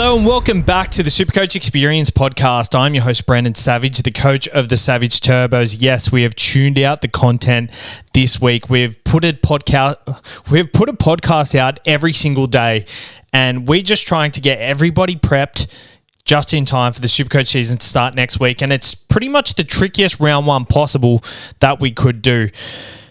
Hello and welcome back to the SuperCoach Experience podcast. I'm your host, Brandon Savage, the coach of the Savage Turbos. Yes, we have tuned out the content this week. We've put a podcast out every single day, and we're just trying to get everybody prepped just in time for the SuperCoach season to start next week. And it's pretty much the trickiest round one possible that we could do.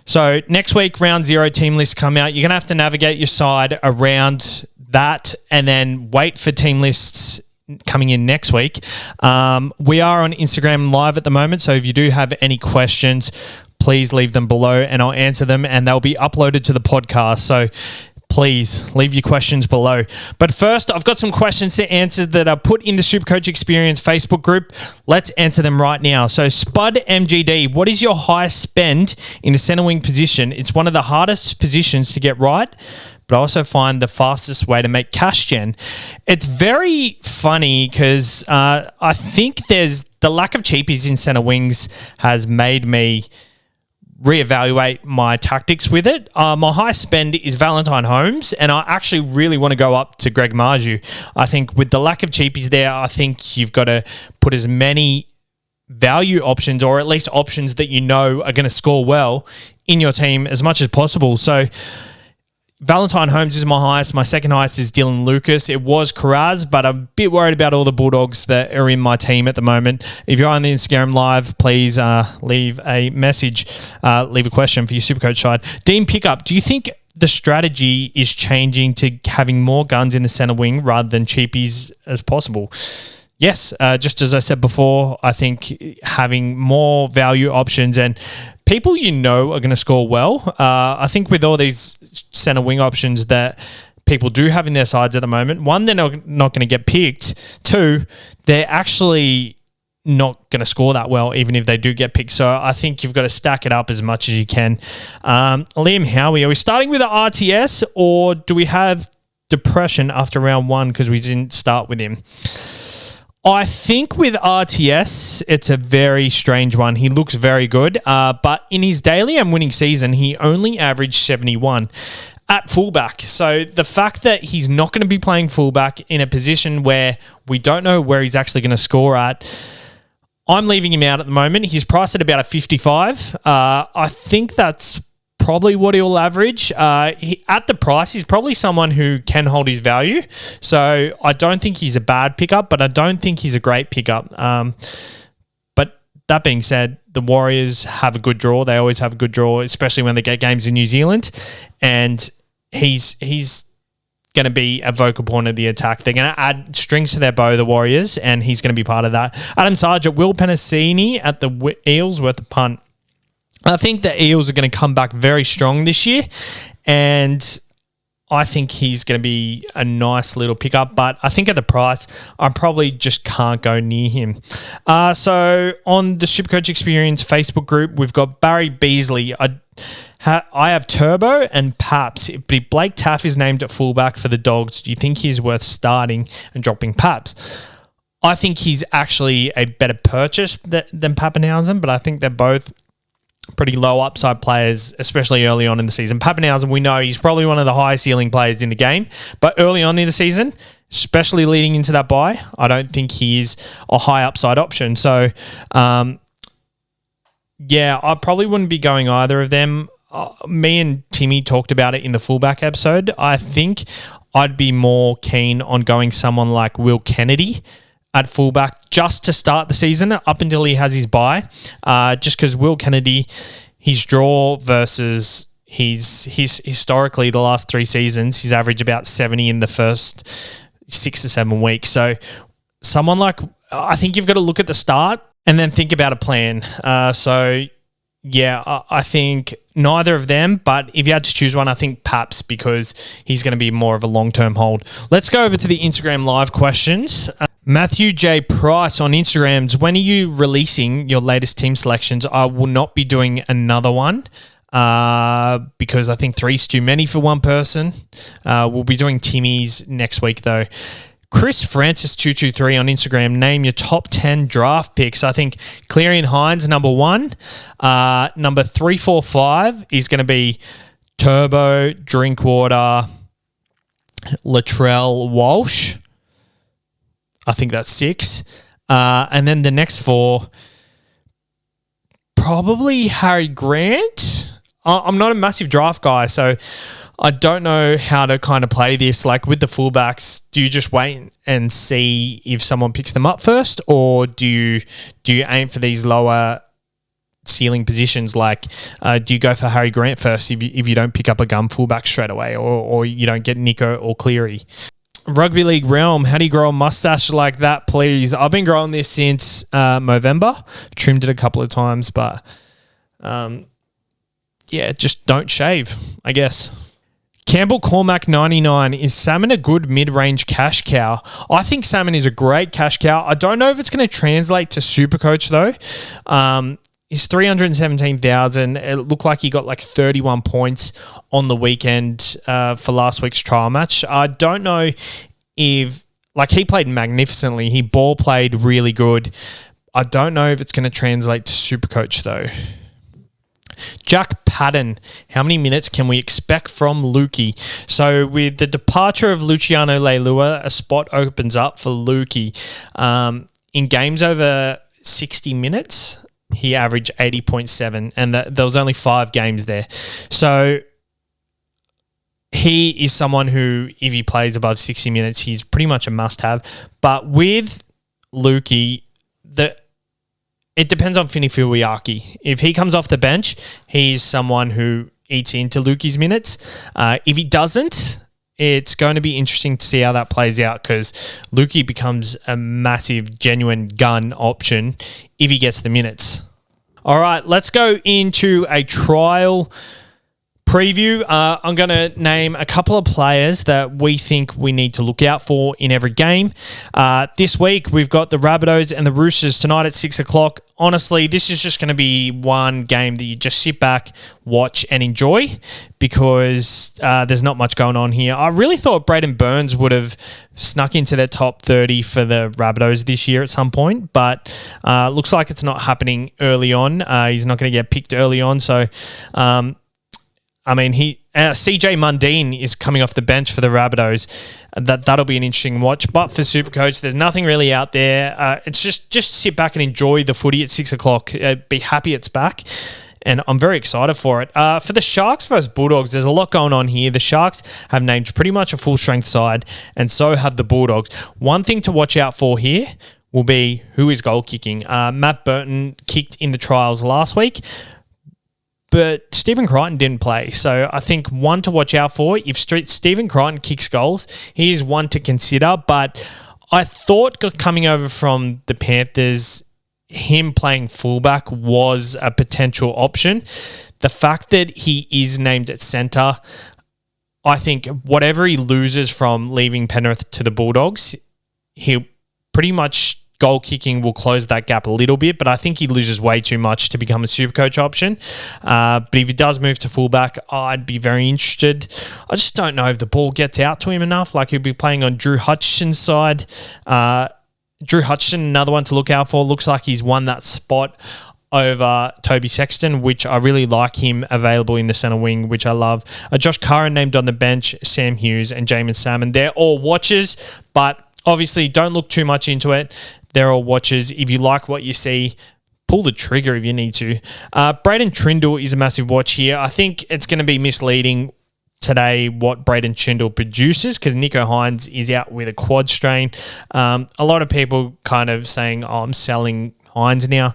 So next week, round 0 team lists come out. You're going to have to navigate your side around that and then wait for team lists coming in next week. We are on Instagram Live at the moment, so if you do have any questions, please leave them below and I'll answer them, and they'll be uploaded to the podcast. So please leave your questions below. But first, I've got some questions to answer that are put in the SuperCoach Experience Facebook group. Let's answer them right now. So Spud MGD, what is your highest spend in the center wing position? It's one of the hardest positions to get right, but I also find the fastest way to make cash gen. It's very funny because I think there's the lack of cheapies in center wings has made me reevaluate my tactics with it. My high spend is Valentine Holmes, and I actually really want to go up to Greg Marju. I think with the lack of cheapies there, I think you've got to put as many value options, or at least options that you know are going to score well, in your team as much as possible. So Valentine Holmes is my highest. My second highest is Dylan Lucas. It was Karaz, but I'm a bit worried about all the Bulldogs that are in my team at the moment. If you're on the Instagram Live, please leave a message, leave a question for your SuperCoach side. Dean Pickup, do you think the strategy is changing to having more guns in the center wing rather than cheapies as possible? Yes, just as I said before, I think having more value options and people you know are going to score well. I think with all these center wing options that people do have in their sides at the moment, one, they're not going to get picked. Two, they're actually not going to score that well, even if they do get picked. So I think you've got to stack it up as much as you can. Liam Howie, are we starting with the RTS, or do we have depression after round one because we didn't start with him? I think with RTS, it's a very strange one. He looks very good, but in his daily and winning season, he only averaged 71 at fullback. So the fact that he's not going to be playing fullback in a position where we don't know where he's actually going to score at, I'm leaving him out at the moment. He's priced at about a 55. I think that's probably what he'll average. At the price, he's probably someone who can hold his value. So I don't think he's a bad pickup, but I don't think he's a great pickup. But that being said, the Warriors have a good draw. They always have a good draw, especially when they get games in New Zealand. And he's going to be a vocal point of the attack. They're going to add strings to their bow, the Warriors, and he's going to be part of that. Adam Sargent, Will Penasini at the Eels worth a punt. I think the Eels are going to come back very strong this year, and I think he's going to be a nice little pickup, but I think at the price, I probably just can't go near him. So on the SuperCoach Experience Facebook group, we've got Barry Beasley. I have Turbo and Paps, but Blake Taff is named at fullback for the Dogs. Do you think he's worth starting and dropping Paps? I think he's actually a better purchase than Pappenhausen, but I think they're both pretty low upside players, especially early on in the season. Pappenhausen, we know he's probably one of the highest ceiling players in the game, but early on in the season, especially leading into that bye, I don't think he is a high upside option. So, I probably wouldn't be going either of them. Me and Timmy talked about it in the fullback episode. I think I'd be more keen on going someone like Will Kennedy at fullback just to start the season up until he has his bye. Just because Will Kennedy, his draw versus his historically the last 3 seasons, he's averaged about 70 in the first 6 to 7 weeks. So someone like, I think you've got to look at the start and then think about a plan. I think neither of them, but if you had to choose one, I think Paps, because he's going to be more of a long-term hold. Let's go over to the Instagram Live questions. Matthew J. Price on Instagrams, when are you releasing your latest team selections? I will not be doing another one because I think 3's too many for one person. We'll be doing Timmy's next week though. Chris Francis 223 on Instagram, name your top 10 draft picks. I think Cleary and Hines, number 1. Number 3, 4, 5 is going to be Turbo, Drinkwater, Latrell, Walsh. I think that's 6. And then the next 4, probably Harry Grant. I'm not a massive draft guy, so I don't know how to kind of play this. Like with the fullbacks, do you just wait and see if someone picks them up first, or do you aim for these lower ceiling positions? Like, do you go for Harry Grant first if you don't pick up a gun fullback straight away, or you don't get Nico or Cleary? Rugby League realm, how do you grow a mustache like that, please? I've been growing this since Movember. Trimmed it a couple of times, but just don't shave, I guess. Campbell Cormac 99, is salmon a good mid-range cash cow? I think salmon is a great cash cow. I don't know if it's going to translate to SuperCoach though. He's 317,000. It looked like he got like 31 points on the weekend for last week's trial match. I don't know if, like, he played magnificently. He ball played really good. I don't know if it's going to translate to SuperCoach though. Jack Patton, how many minutes can we expect from Lukey? So with the departure of Luciano Leilua, a spot opens up for Lukey. In games over 60 minutes, he averaged 80.7, and there was only 5 games there. So he is someone who, if he plays above 60 minutes, he's pretty much a must-have. But with Lukey, it depends on Fini Fuiaki. If he comes off the bench, he's someone who eats into Lukey's minutes. If he doesn't, it's going to be interesting to see how that plays out, because Lukey becomes a massive, genuine gun option if he gets the minutes. All right, let's go into a trial preview. I'm going to name a couple of players that we think we need to look out for in every game. This week, we've got the Rabbitohs and the Roosters tonight at 6 o'clock. Honestly, this is just going to be one game that you just sit back, watch, and enjoy, because there's not much going on here. I really thought Braden Burns would have snuck into their top 30 for the Rabbitohs this year at some point, but looks like it's not happening early on. He's not going to get picked early on, so... CJ Mundine is coming off the bench for the Rabbitohs. That'll be an interesting watch. But for SuperCoach, there's nothing really out there. It's just sit back and enjoy the footy at 6 o'clock. Be happy it's back. And I'm very excited for it. For the Sharks versus Bulldogs, there's a lot going on here. The Sharks have named pretty much a full-strength side, and so have the Bulldogs. One thing to watch out for here will be who is goal kicking. Matt Burton kicked in the trials last week, but Stephen Crichton didn't play. So I think one to watch out for. If Stephen Crichton kicks goals, he is one to consider. But I thought coming over from the Panthers, him playing fullback was a potential option. The fact that he is named at centre, I think whatever he loses from leaving Penrith to the Bulldogs, he'll pretty much... goal kicking will close that gap a little bit, but I think he loses way too much to become a SuperCoach option. But if he does move to fullback, I'd be very interested. I just don't know if the ball gets out to him enough. Like, he'll be playing on Drew Hutchison's side. Drew Hutchison, another one to look out for. Looks like he's won that spot over Toby Sexton, which I really like him available in the centre wing, which I love. Josh Curran named on the bench, Sam Hughes and Jamin Salmon. They're all watchers, but obviously don't look too much into it. They're all watchers. If you like what you see, pull the trigger if you need to. Braden Trindle is a massive watch here. I think it's going to be misleading today what Braden Trindle produces, because Nico Hines is out with a quad strain. A lot of people kind of saying, I'm selling Hines now.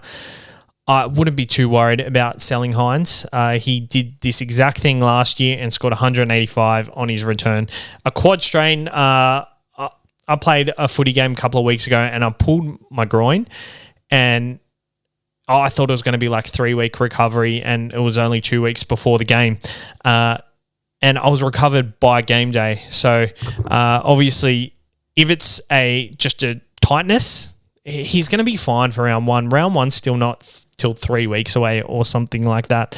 I wouldn't be too worried about selling Hines. He did this exact thing last year and scored 185 on his return. A quad strain... I played a footy game a couple of weeks ago and I pulled my groin, and I thought it was going to be like 3-week recovery, and it was only 2 weeks before the game. And I was recovered by game day. So obviously, if it's just a tightness, he's going to be fine for round one. Round one's still not till 3 weeks away or something like that.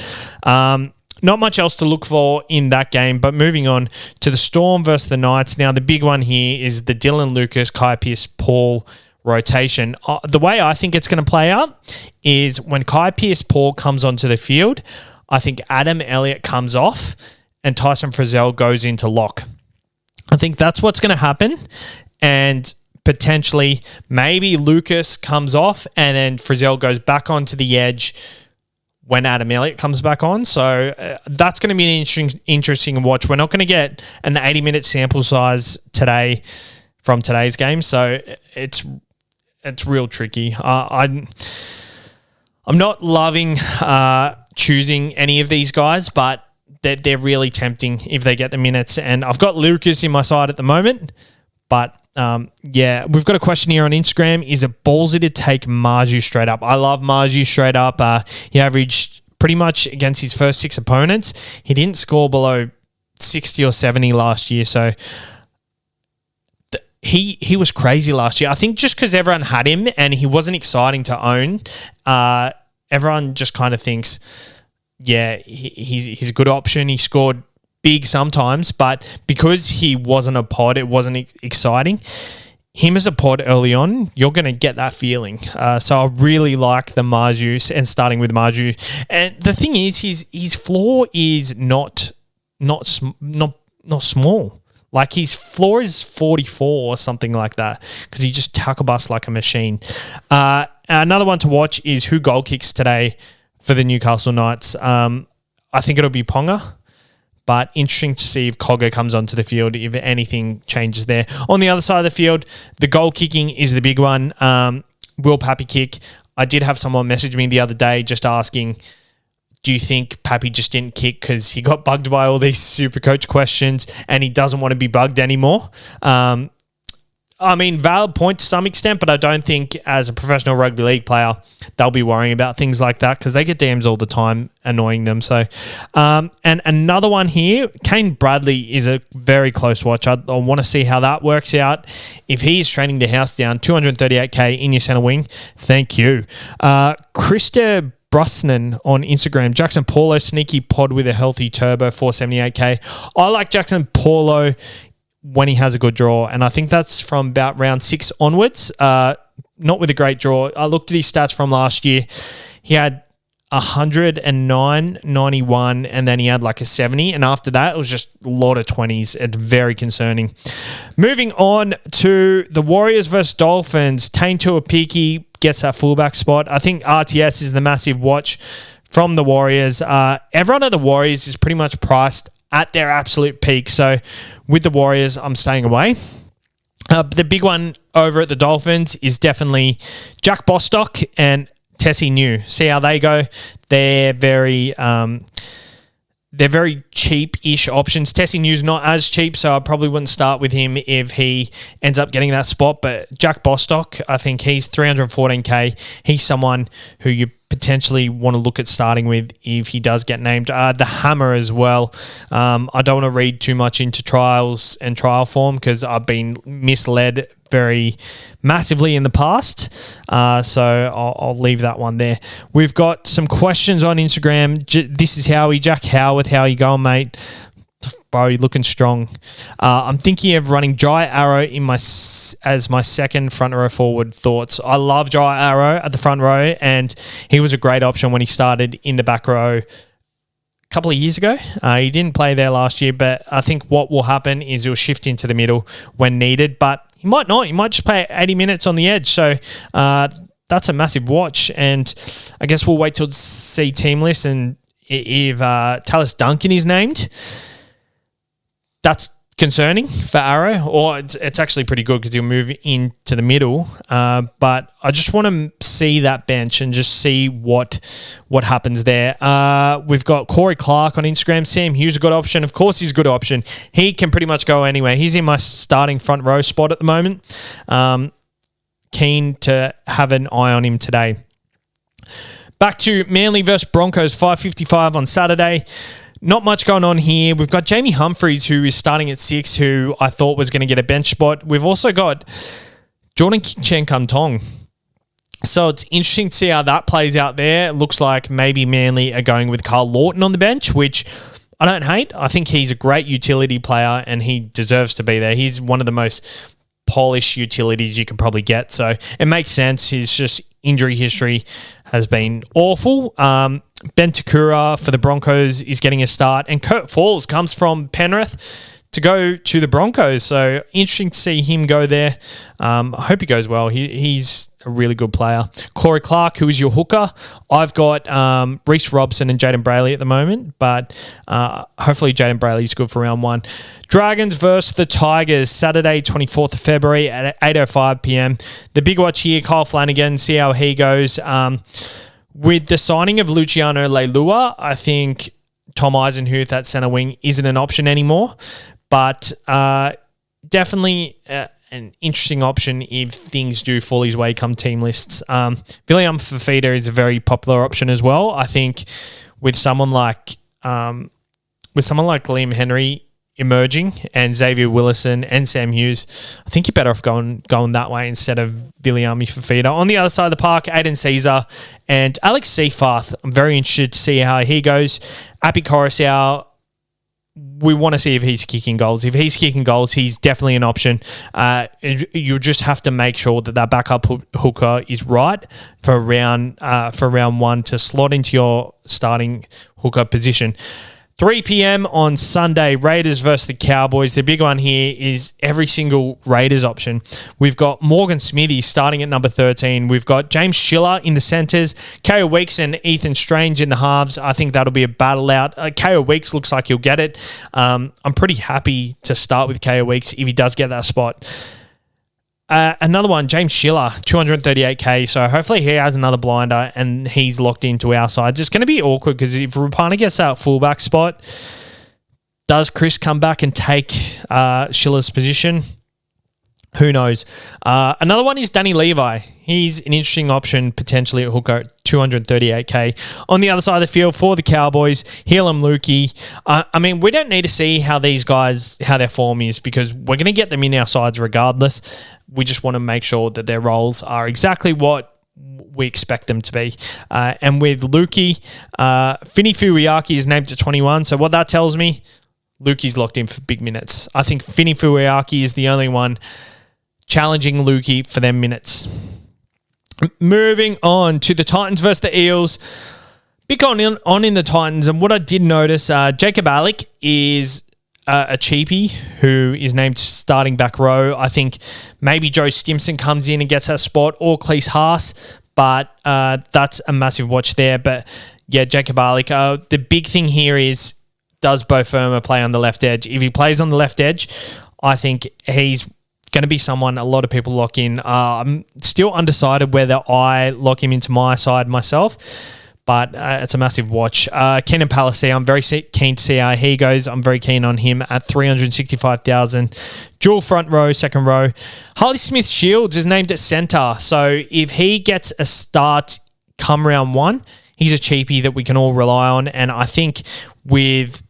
Not much else to look for in that game, but moving on to the Storm versus the Knights. Now, the big one here is the Dylan Lucas, Kai Pearce-Paul rotation. The way I think it's going to play out is when Kai Pearce-Paul comes onto the field, I think Adam Elliott comes off and Tyson Frizzell goes into lock. I think that's what's going to happen. And potentially maybe Lucas comes off and then Frizzell goes back onto the edge when Adam Elliott comes back on. So that's going to be an interesting watch. We're not going to get an 80-minute sample size today from today's game, so it's real tricky. I'm not loving choosing any of these guys, but they're really tempting if they get the minutes. And I've got Lucas in my side at the moment, but we've got a question here on Instagram. Is it ballsy to take Marju straight up? I love Marju straight up. He averaged pretty much against his first 6 opponents. He didn't score below 60 or 70 last year, so he was crazy last year. I think just because everyone had him and he wasn't exciting to own, everyone just kind of thinks, he's a good option. He scored big sometimes, but because he wasn't a pod, it wasn't exciting. Him as a pod early on, you're going to get that feeling. So I really like the Marju and starting with Marju. And the thing is, his floor is not small. Like his floor is 44 or something like that because he just tackle busts like a machine. Another one to watch is who goal kicks today for the Newcastle Knights. I think it'll be Ponga, but interesting to see if Cogger comes onto the field, if anything changes there. On the other side of the field, the goal kicking is the big one. Will Pappy kick? I did have someone message me the other day just asking, do you think Pappy just didn't kick because he got bugged by all these SuperCoach questions and he doesn't want to be bugged anymore? Valid point to some extent, but I don't think as a professional rugby league player, they'll be worrying about things like that because they get DMs all the time annoying them. So, and another one here, Kane Bradley is a very close watch. I want to see how that works out. If he is training the house down, 238K in your centre wing, thank you. Krista Brusnan on Instagram, Jackson Paulo, sneaky pod with a healthy turbo, 478K. I like Jackson Paulo when he has a good draw, and I think that's from about round 6 onwards. Not with a great draw. I looked at his stats from last year. He had 109, 91, and then he had like a 70, and after that, it was just a lot of 20s. It's very concerning. Moving on to the Warriors versus Dolphins. Tane Tuapiki gets that fullback spot. I think RTS is the massive watch from the Warriors. Everyone at the Warriors is pretty much priced at their absolute peak. So with the Warriors, I'm staying away. The big one over at the Dolphins is definitely Jack Bostock and Tessie New. See how they go. They're very cheap-ish options. Tessie New's not as cheap, so I probably wouldn't start with him if he ends up getting that spot. But Jack Bostock, I think he's 314K. He's someone who you potentially want to look at starting with if he does get named. The Hammer as well. I don't want to read too much into trials and trial form because I've been misled very massively in the past. So I'll leave that one there. We've got some questions on Instagram. This is Howie, Jack Howarth. How you going, mate? Bro, you're looking strong. I'm thinking of running Jai Arrow as my second front row forward. Thoughts? I love Jai Arrow at the front row, and he was a great option when he started in the back row a couple of years ago. He didn't play there last year, but I think what will happen is he'll shift into the middle when needed, but he might not. He might just play 80 minutes on the edge. So that's a massive watch, and I guess we'll wait till see team list, and if Tallis Duncan is named, that's concerning for Arrow, or it's actually pretty good because he'll move into the middle. But I just want to see that bench and just see what happens there. We've got Corey Clark on Instagram. Sam Hughes a good option. Of course he's a good option. He can pretty much go anywhere. He's in my starting front row spot at the moment. Keen to have an eye on him today. Back to Manly versus Broncos, 5:55 on Saturday. Not much going on here. We've got Jamie Humphries, who is starting at 6, who I thought was going to get a bench spot. We've also got Jordan Chen-Kum-Tong. So it's interesting to see how that plays out there. It looks like maybe Manly are going with Carl Lawton on the bench, which I don't hate. I think he's a great utility player and he deserves to be there. He's one of the most polished utilities you can probably get. So it makes sense. His just injury history has been awful. Ben Takura for the Broncos is getting a start, and Kurt Falls comes from Penrith to go to the Broncos. So interesting to see him go there. I hope he goes well. He's a really good player. Corey Clark, who is your hooker. I've got Reece Robson and Jaden Brayley at the moment, but hopefully Jaden Brayley's good for round 1. Dragons versus the Tigers, Saturday, 24th of February at 8:05 p.m. The big watch here, Kyle Flanagan, see how he goes. With the signing of Luciano Leilua, I think Tom Eisenhuth at centre wing isn't an option anymore, but definitely an interesting option if things do fall his way come team lists. William Fafita is a very popular option as well. I think with someone like Liam Henry emerging and Xavier Willison and Sam Hughes, I think you're better off going that way instead of Viliami Fafita. On the other side of the park, Aiden Caesar and Alex Seafarth. I'm very interested to see how he goes. Api Coruscant, we want to see if he's kicking goals. If he's kicking goals, he's definitely an option. You just have to make sure that backup hooker is right for round 1 to slot into your starting hooker position. 3 p.m. on Sunday, Raiders versus the Cowboys. The big one here is every single Raiders option. We've got Morgan Smithy starting at number 13. We've got James Schiller in the centres, Ko Weeks and Ethan Strange in the halves. I think that'll be a battle out. Ko Weeks looks like he'll get it. I'm pretty happy to start with Ko Weeks if he does get that spot. Another one, James Schiller, 238k. So hopefully he has another blinder and he's locked into our side. It's going to be awkward because if Rapana gets that fullback spot, does Chris come back and take Schiller's position? Who knows? Another one is Danny Levi. He's an interesting option potentially at hooker, 238k. On the other side of the field for the Cowboys, Helam Lukey. I mean, we don't need to see how these guys, how their form is because we're going to get them in our sides regardless. We just want to make sure that their roles are exactly what we expect them to be. And with Lukey, Fini Fuiaki is named to 21. So what that tells me, Lukey's locked in for big minutes. I think Fini Fuiaki is the only one challenging Lukey for them minutes. Moving on to the Titans versus the Eels. Big on in the Titans. And what I did notice, Jacob Alec is a cheapie who is named starting back row. I think maybe Joe Stimson comes in and gets that spot or Cleese Haas, but that's a massive watch there. But yeah, Jacob Alec. The big thing here is, does Bo Firma play on the left edge? If he plays on the left edge, I think he's going to be someone a lot of people lock in. I'm still undecided whether I lock him into my side myself, but it's a massive watch. Kenan Palacia, I'm very keen to see how he goes. I'm very keen on him at 365,000. Dual front row, second row. Harley Smith-Shields is named at centre, so if he gets a start come round 1, he's a cheapie that we can all rely on, and I think with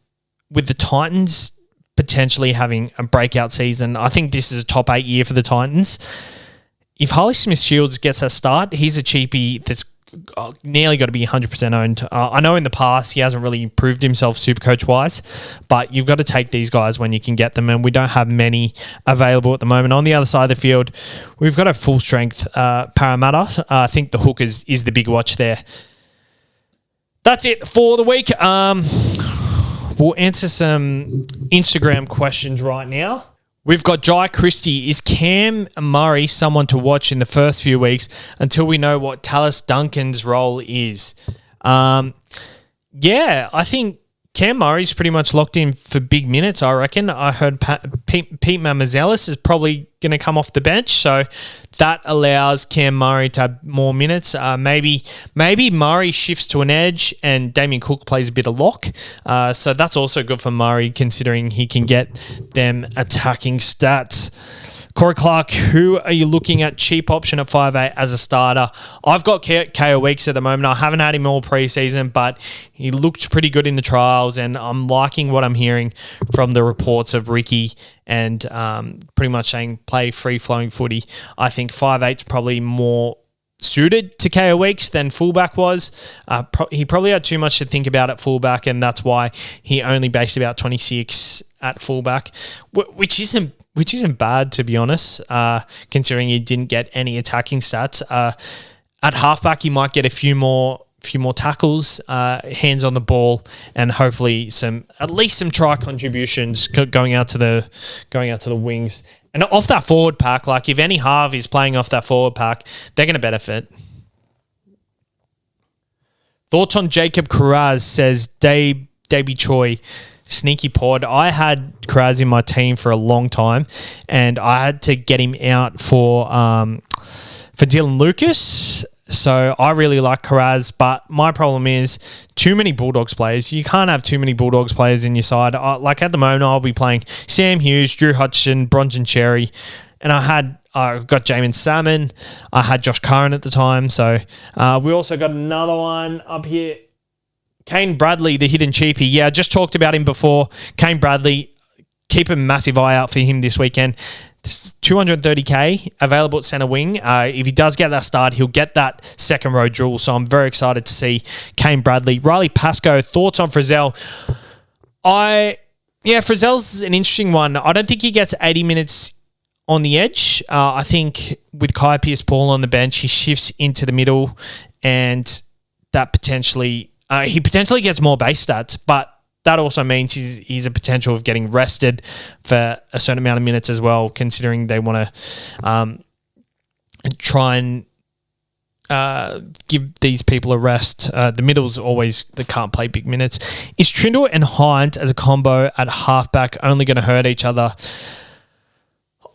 the Titans potentially having a breakout season, I think this is a top 8 year for the Titans. If Harley Smith-Shields gets a start, he's a cheapie that's nearly got to be 100% owned. I know in the past he hasn't really improved himself SuperCoach-wise, but you've got to take these guys when you can get them, and we don't have many available at the moment. On the other side of the field, we've got a full-strength Parramatta. I think the hook is the big watch there. That's it for the week. We'll answer some Instagram questions right now. We've got Jai Christie. Is Cam Murray someone to watch in the first few weeks until we know what Tallis Duncan's role is? Yeah, I think Cam Murray's pretty much locked in for big minutes, I reckon. I heard Pete Mamazelis is probably going to come off the bench, so that allows Cam Murray to have more minutes. Maybe Murray shifts to an edge and Damien Cook plays a bit of lock. So that's also good for Murray considering he can get them attacking stats. Corey Clark, who are you looking at cheap option at 5'8" as a starter? I've got Ko Weeks at the moment. I haven't had him all preseason, but he looked pretty good in the trials, and I'm liking what I'm hearing from the reports of Ricky and pretty much saying play free-flowing footy. I think 5'8" is probably more suited to Ko Weeks than fullback was. He probably had too much to think about at fullback, and that's why he only based about 26 at fullback, which isn't bad, to be honest, considering he didn't get any attacking stats. At halfback, he might get a few more few more tackles, hands on the ball, and hopefully at least some try contributions going out to the wings. And off that forward pack, like if any half is playing off that forward pack, they're going to benefit. Thoughts on Jacob Carraz, says Davey Choi. Sneaky pod. I had Carraz in my team for a long time, and I had to get him out for Dylan Lucas. So I really like Carraz, but my problem is too many Bulldogs players. You can't have too many Bulldogs players in your side. Like at the moment, I'll be playing Sam Hughes, Drew Hutchison, Bronson Cherry, and I got Jamin Salmon. I had Josh Curran at the time. So we also got another one up here. Kane Bradley, the hidden cheapie. Yeah, I just talked about him before. Kane Bradley, keep a massive eye out for him this weekend. 230k available at centre wing. If he does get that start, he'll get that second row duel. So I'm very excited to see Kane Bradley. Riley Pascoe, thoughts on Frizzell? Frizzell's an interesting one. I don't think he gets 80 minutes on the edge. I think with Kai Pearce-Paul on the bench, he shifts into the middle, and that potentially... he potentially gets more base stats, but that also means he's a potential of getting rested for a certain amount of minutes as well, considering they want to try and give these people a rest. The middle's always they can't play big minutes. Is Trindle and Hind as a combo at halfback only going to hurt each other?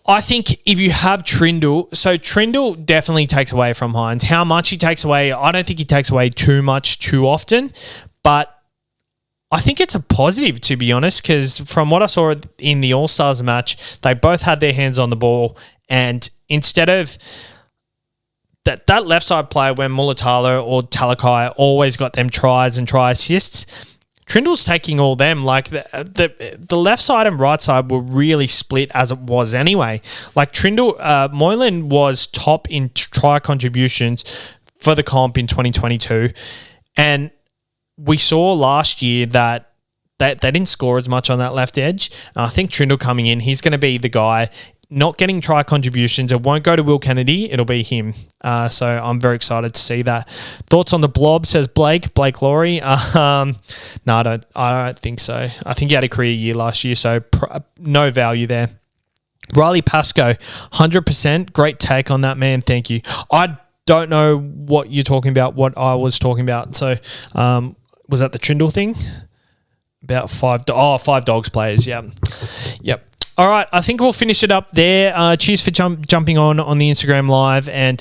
I think if you have Trindle, so Trindle definitely takes away from Hines. How much he takes away, I don't think he takes away too much too often, but I think it's a positive, to be honest, because from what I saw in the All-Stars match, they both had their hands on the ball, and instead of that left side player where Mulatalo or Talakai always got them tries and try assists, Trindle's taking all them. Like the left side and right side were really split as it was anyway. Like Trindle, Moylan was top in try contributions for the comp in 2022, and we saw last year that they didn't score as much on that left edge. I think Trindle coming in, he's going to be the guy. Not getting try contributions. It won't go to Will Kennedy. It'll be him. So I'm very excited to see that. Thoughts on the blob, says Blake Laurie. No, I don't think so. I think he had a career year last year, so no value there. Riley Pascoe, 100%. Great take on that, man. Thank you. I don't know what you're talking about, what I was talking about. So was that the Trindle thing? About five dogs players. Yeah. Yep. All right, I think we'll finish it up there. Cheers for jumping on the Instagram Live, and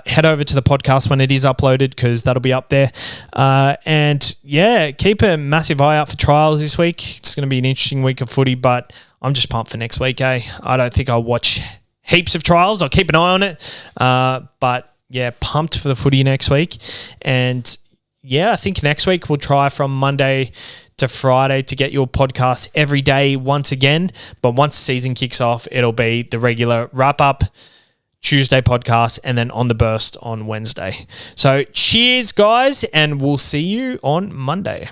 head over to the podcast when it is uploaded, because that'll be up there. And yeah, keep a massive eye out for trials this week. It's going to be an interesting week of footy, but I'm just pumped for next week, eh? I don't think I'll watch heaps of trials. I'll keep an eye on it. But yeah, pumped for the footy next week. And yeah, I think next week we'll try from Monday to Friday to get your podcast every day once again. But once the season kicks off, it'll be the regular wrap-up Tuesday podcast and then on the burst on Wednesday. So cheers, guys, and we'll see you on Monday.